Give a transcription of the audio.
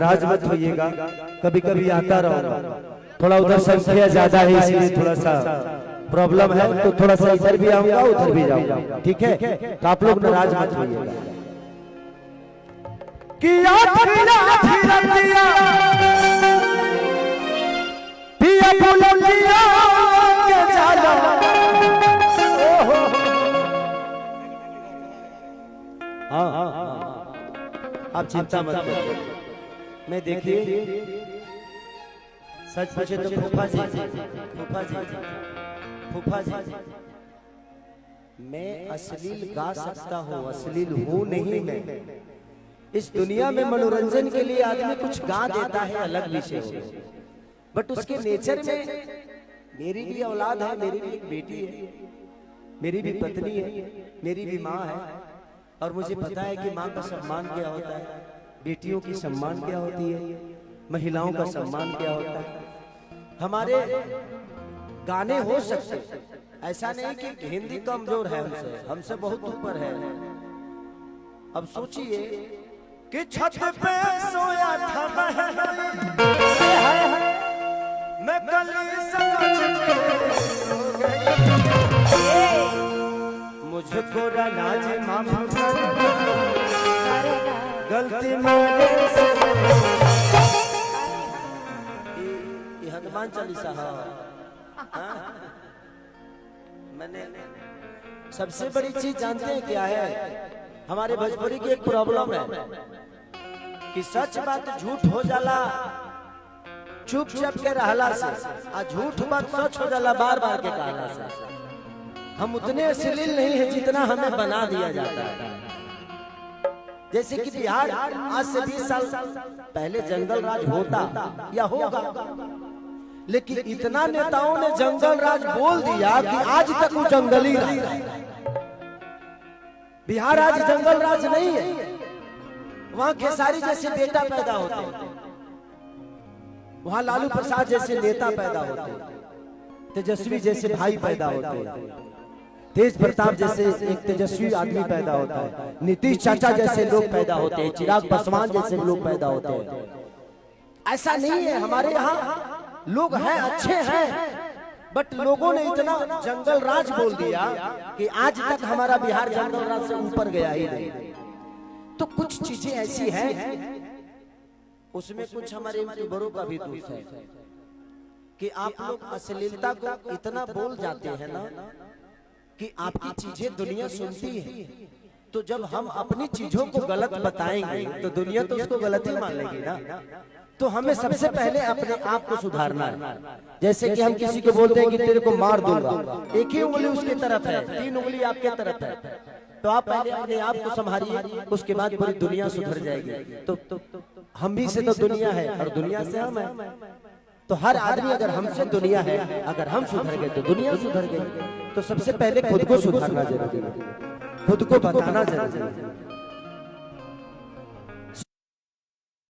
नाराज मत होइएगा, कभी कभी आता रहो, थोड़ा उधर संख्या ज्यादा है इसलिए थोड़ा सा प्रॉब्लम है, तो थोड़ा सा इधर भी आऊंगा उधर भी जाऊंगा, ठीक है? तो आप लोग नाराज मत होइएगा। आप चिंता मत करिए, मैं देखिए सच पूछे तो फूफा जी, मैं अश्लील गा सकता हूँ, अश्लील हूँ नहीं मैं। इस दुनिया में मनोरंजन के लिए आदमी कुछ गा देता है, अलग विषय है, बट उसके नेचर में मेरी भी औलाद है, मेरी भी एक बेटी है, मेरी भी पत्नी है, मेरी भी माँ है, और मुझे पता है कि माँ का सम्मान क्या होता है, बेटियों की सम्मान क्या होती है, महिलाओं का सम्मान क्या होता है। हमारे गाने हो सकते, ऐसा नहीं कि हिंदी कमजोर है हमसे बहुत ऊपर है। अब सोचिए कि छत पे सोया था मैं कल मुझको नाज माफ गलती मेरे से। ये हनुमान चालीसा है। मैंने सबसे बड़ी चीज जानते हैं क्या है, हमारे भोजपुरी की एक प्रॉब्लम है कि सच बात झूठ हो जाला चुपचाप के रहला से, और झूठ बात सच हो जाला बार बार के कहला से। हम उतने अश्लील नहीं है जितना हमें बना दिया जाता है। जैसे कि बिहार आज से 20 साल पहले जंगल राज होता या होगा, लेकिन इतना नेताओं ने जंगल राज बोल दिया कि आज तक वो जंगली रहा। बिहार आज जंगल राज नहीं है, वहां खेसारी जैसे बेटा पैदा होते हैं, वहां लालू प्रसाद जैसे नेता पैदा होते हैं, तेजस्वी जैसे भाई पैदा होते हैं, तेज प्रताप जैसे एक तेजस्वी आदमी पैदा होता है, नीतीश चाचा जैसे लोग पैदा होते हैं, चिराग पासवान जैसे लोग पैदा होते हैं। ऐसा नहीं है, हमारे यहाँ लोग हैं, अच्छे हैं, बट लोगों ने इतना जंगल राज बोल दिया कि आज तक हमारा बिहार जंगल राज से ऊपर गया ही नहीं। तो कुछ चीजें ऐसी हैं, उसमें कुछ हमारे यूट्यूबरों का भी दोष है कि आप लोग अश्लीलता को इतना बोल जाते हैं ना कि आपकी चीजें दुनिया सुनती है, तो जब हम अपनी चीजों को गलत बताएंगे तो दुनिया तो उसको गलत ही मान लेगी ना। तो हमें सबसे पहले अपने आप को सुधारना है। जैसे कि हम किसी को बोलते हैं कि तेरे को मार दूंगा, एक ही उंगली उसकी तरफ है, 3 उंगली आपके तरफ है, तो आप पहले अपने आप को संभालिए, उसके बाद पूरी दुनिया सुधर जाएगी। तो हम भी से तो दुनिया है और दुनिया से हम है, तो हर आदमी अगर हमसे दुनिया है, अगर हम सुधर गए तो दुनिया सुधर गई। तो सबसे पहले खुद को सुधारना जरूरी है, खुद को बताना जरूरी है।